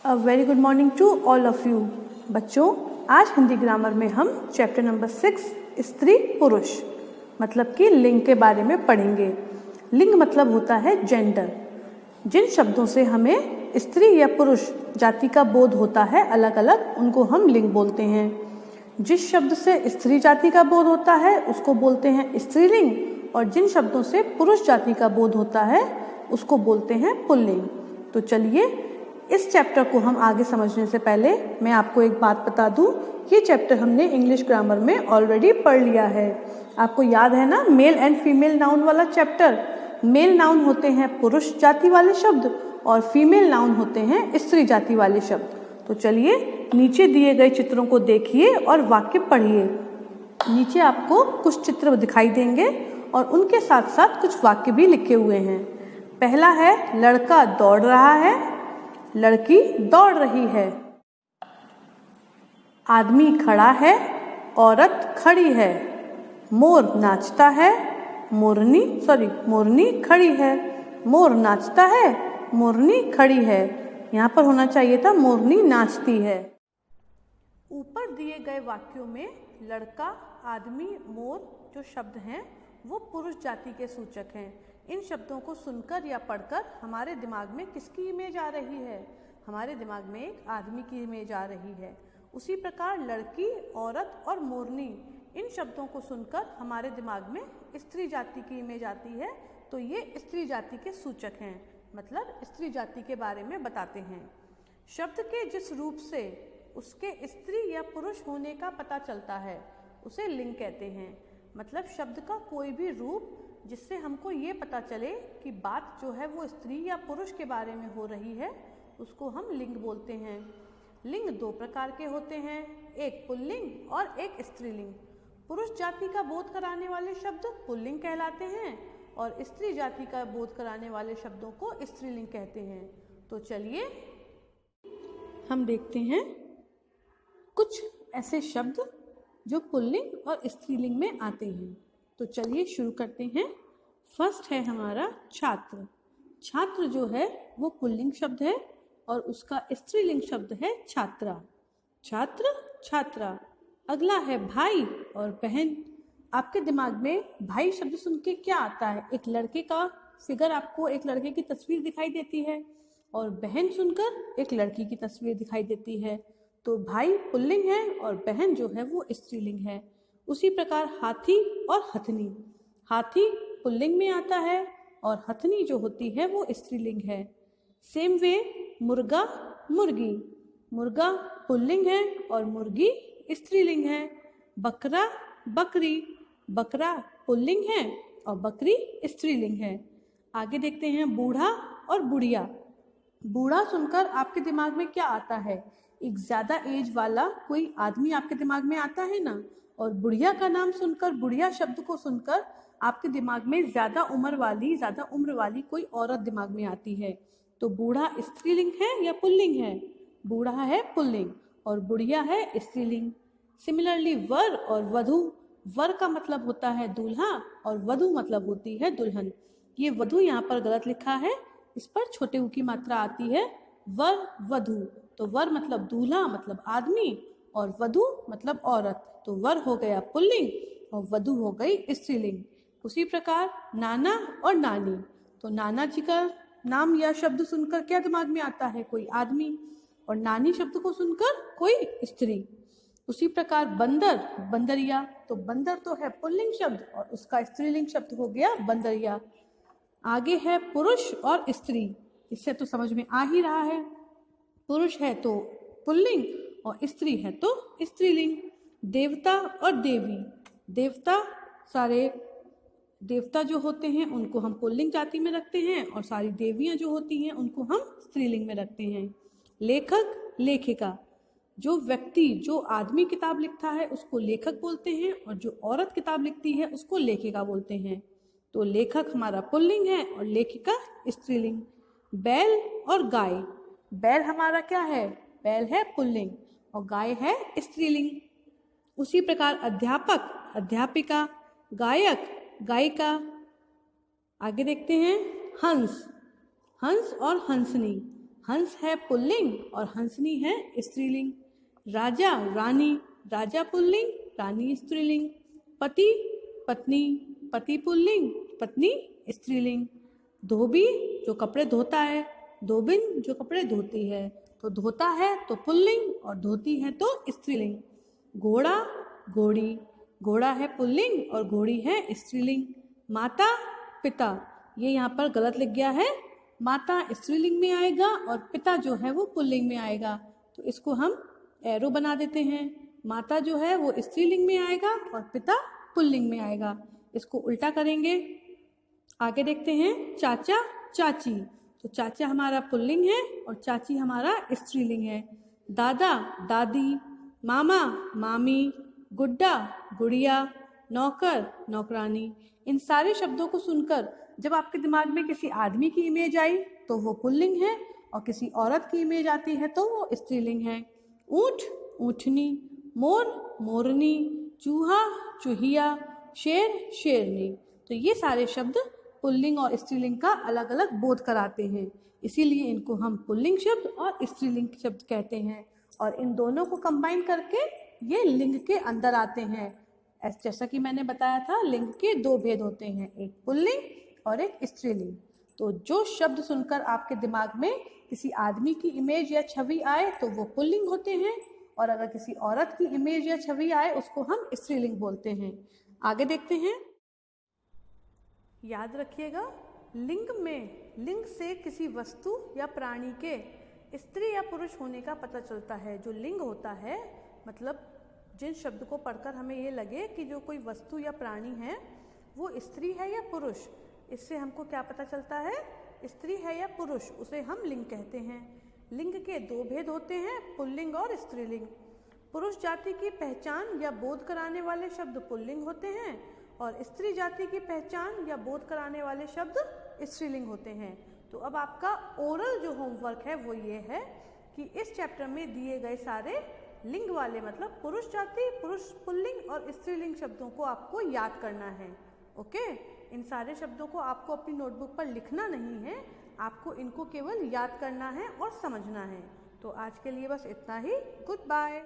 A very good morning to all of you. बच्चों, आज Hindi grammar में हम चैप्टर नंबर 6 स्त्री पुरुष मतलब कि लिंग के बारे में पढ़ेंगे। लिंग मतलब होता है जेंडर। जिन शब्दों से हमें स्त्री या पुरुष जाति का बोध होता है अलग अलग, उनको हम लिंग बोलते हैं। जिस शब्द से स्त्री जाति का बोध होता है उसको बोलते हैं स्त्रीलिंग, और जिन शब्दों से पुरुष जाति का बोध होता है उसको बोलते हैं पुल्लिंग। तो चलिए, इस चैप्टर को हम आगे समझने से पहले मैं आपको एक बात बता दूं, ये चैप्टर हमने इंग्लिश ग्रामर में ऑलरेडी पढ़ लिया है। आपको याद है ना, मेल एंड फीमेल नाउन वाला चैप्टर। मेल नाउन होते हैं पुरुष जाति वाले शब्द और फीमेल नाउन होते हैं स्त्री जाति वाले शब्द। तो चलिए, नीचे दिए गए चित्रों को देखिए और वाक्य पढ़िए। नीचे आपको कुछ चित्र दिखाई देंगे और उनके साथ साथ कुछ वाक्य भी लिखे हुए हैं। पहला है, लड़का दौड़ रहा है, लड़की दौड़ रही है। आदमी खड़ा है, औरत खड़ी है। मोर नाचता है, मोरनी खड़ी है। मोर नाचता है, मोरनी खड़ी है। यहाँ पर होना चाहिए था मोरनी नाचती है। ऊपर दिए गए वाक्यों में लड़का, आदमी, मोर जो शब्द हैं वो पुरुष जाति के सूचक हैं। इन शब्दों को सुनकर या पढ़कर हमारे दिमाग में किसकी इमेज आ रही है? हमारे दिमाग में एक आदमी की इमेज आ रही है। उसी प्रकार लड़की, औरत और मोरनी, इन शब्दों को सुनकर हमारे दिमाग में स्त्री जाति की इमेज आती है। तो ये स्त्री जाति के सूचक हैं, मतलब स्त्री जाति के बारे में बताते हैं। शब्द के जिस रूप से उसके स्त्री या पुरुष होने का पता चलता है उसे लिंग कहते हैं। मतलब शब्द का कोई भी रूप जिससे हमको ये पता चले कि बात जो है वो स्त्री या पुरुष के बारे में हो रही है, उसको हम लिंग बोलते हैं। लिंग दो प्रकार के होते हैं, एक पुल्लिंग और एक स्त्रीलिंग। पुरुष जाति का बोध कराने वाले शब्द पुल्लिंग कहलाते हैं और स्त्री जाति का बोध कराने वाले शब्दों को स्त्रीलिंग कहते हैं। तो चलिए, हम देखते हैं कुछ ऐसे शब्द जो पुल्लिंग और स्त्रीलिंग में आते हैं। तो चलिए शुरू करते हैं। फर्स्ट है हमारा छात्र। छात्र जो है वो पुल्लिंग शब्द है और उसका स्त्रीलिंग शब्द है छात्रा। छात्र, छात्रा। अगला है भाई और बहन। आपके दिमाग में भाई शब्द सुन के क्या आता है? एक लड़के का फिगर, आपको एक लड़के की तस्वीर दिखाई देती है, और बहन सुनकर एक लड़की की तस्वीर दिखाई देती है। तो भाई पुल्लिंग है और बहन जो है वो स्त्रीलिंग है। उसी प्रकार हाथी और हथनी। हाथी पुल्लिंग में आता है और हथनी जो होती है वो स्त्रीलिंग है। सेम वे मुर्गा, मुर्गी। मुर्गा पुल्लिंग है और मुर्गी स्त्रीलिंग है। बकरा, बकरी। बकरा पुल्लिंग है और बकरी स्त्रीलिंग है। आगे देखते हैं बूढ़ा और बुढ़िया। बूढ़ा सुनकर आपके दिमाग में क्या आता है? एक ज्यादा एज वाला कोई आदमी आपके दिमाग में आता है ना। और बुढ़िया का नाम सुनकर, बुढ़िया शब्द को सुनकर आपके दिमाग में ज्यादा उम्र वाली कोई औरत दिमाग में आती है। तो बूढ़ा स्त्रीलिंग है या पुल्लिंग है? बूढ़ा है पुल्लिंग और बुढ़िया है स्त्रीलिंग। सिमिलरली वर और वधू। वर का मतलब होता है दूल्हा और वधू मतलब होती है दुल्हन। ये वधू यहाँ पर गलत लिखा है, इस पर छोटे ऊ की मात्रा आती है। वर, वधू। तो वर मतलब दूल्हा मतलब आदमी और वधू मतलब औरत। तो वर हो गया पुल्लिंग और वधू हो गई स्त्रीलिंग। उसी प्रकार नाना और नानी। तो नाना जी का नाम या शब्द सुनकर क्या दिमाग में आता है? कोई आदमी। और नानी शब्द को सुनकर कोई स्त्री। उसी प्रकार बंदर, बंदरिया। तो बंदर तो है पुल्लिंग शब्द और उसका स्त्रीलिंग शब्द हो गया बंदरिया। आगे है पुरुष और स्त्री। इससे तो समझ में आ ही रहा है, पुरुष है तो पुल्लिंग और स्त्री है तो स्त्रीलिंग। देवता और देवी। देवता, सारे देवता जो होते हैं उनको हम पुल्लिंग जाति में रखते हैं और सारी देवियां जो होती हैं उनको हम स्त्रीलिंग में रखते हैं। लेखक, लेखिका। जो व्यक्ति, जो आदमी किताब लिखता है उसको लेखक बोलते हैं और जो औरत किताब लिखती है उसको लेखिका बोलते हैं। तो लेखक हमारा पुल्लिंग है और लेखिका स्त्रीलिंग। बैल और गाय। बैल हमारा क्या है? बैल है पुल्लिंग और गाय है स्त्रीलिंग। उसी प्रकार अध्यापक, अध्यापिका। गायक, गायिका। आगे देखते हैं हंस। हंस और हंसनी। हंस है पुल्लिंग और हंसनी है स्त्रीलिंग। राजा रानी, राजा पुल्लिंग, रानी स्त्रीलिंग। पति पत्नी, पति पुल्लिंग, पत्नी स्त्रीलिंग। धोबी जो कपड़े धोता है, धोबिन जो कपड़े धोती है। तो धोता है तो पुल्लिंग और धोती है तो स्त्रीलिंग। घोड़ा घोड़ी, घोड़ा है पुल्लिंग और घोड़ी है स्त्रीलिंग। माता पिता, ये यहाँ पर गलत लिख गया है, माता स्त्रीलिंग में आएगा और पिता जो है वो पुल्लिंग में आएगा। तो इसको हम एरो बना देते हैं। माता जो है वो स्त्रीलिंग में आएगा और पिता पुल्लिंग में आएगा। इसको उल्टा करेंगे। आगे देखते हैं चाचा चाची। तो चाचा हमारा पुल्लिंग है और चाची हमारा स्त्रीलिंग है। दादा दादी, मामा मामी, गुड्डा गुड़िया, नौकर नौकरानी। इन सारे शब्दों को सुनकर जब आपके दिमाग में किसी आदमी की इमेज आई तो वो पुल्लिंग है और किसी औरत की इमेज आती है तो वो स्त्रीलिंग है। ऊंट ऊंटनी, मोर मोरनी, चूहा चूहिया, शेर शेरनी। तो ये सारे शब्द पुल्लिंग और स्त्रीलिंग का अलग अलग बोध कराते हैं, इसीलिए इनको हम पुल्लिंग शब्द और स्त्रीलिंग शब्द कहते हैं। और इन दोनों को कंबाइन करके ये लिंग के अंदर आते हैं। जैसा कि मैंने बताया था, लिंग के दो भेद होते हैं, एक पुल्लिंग और एक स्त्रीलिंग। तो जो शब्द सुनकर आपके दिमाग में किसी आदमी की इमेज या छवि आए तो वो पुल्लिंग होते हैं, और अगर किसी औरत की इमेज या छवि आए उसको हम स्त्रीलिंग बोलते हैं। आगे देखते हैं। याद रखिएगा, लिंग में लिंग से किसी वस्तु या प्राणी के स्त्री या पुरुष होने का पता चलता है। जो लिंग होता है, मतलब जिन शब्द को पढ़कर हमें ये लगे कि जो कोई वस्तु या प्राणी है वो स्त्री है या पुरुष, इससे हमको क्या पता चलता है, स्त्री है या पुरुष, उसे हम लिंग कहते हैं। लिंग के दो भेद होते हैं, पुल्लिंग और स्त्रीलिंग। पुरुष जाति की पहचान या बोध कराने वाले शब्द पुल्लिंग होते हैं और स्त्री जाति की पहचान या बोध कराने वाले शब्द स्त्रीलिंग होते हैं। तो अब आपका ओरल जो होमवर्क है वो ये है कि इस चैप्टर में दिए गए सारे लिंग वाले, मतलब पुरुष जाति, पुरुष पुल्लिंग और स्त्रीलिंग शब्दों को आपको याद करना है। ओके, इन सारे शब्दों को आपको अपनी नोटबुक पर लिखना नहीं है, आपको इनको केवल याद करना है और समझना है। तो आज के लिए बस इतना ही। Good bye.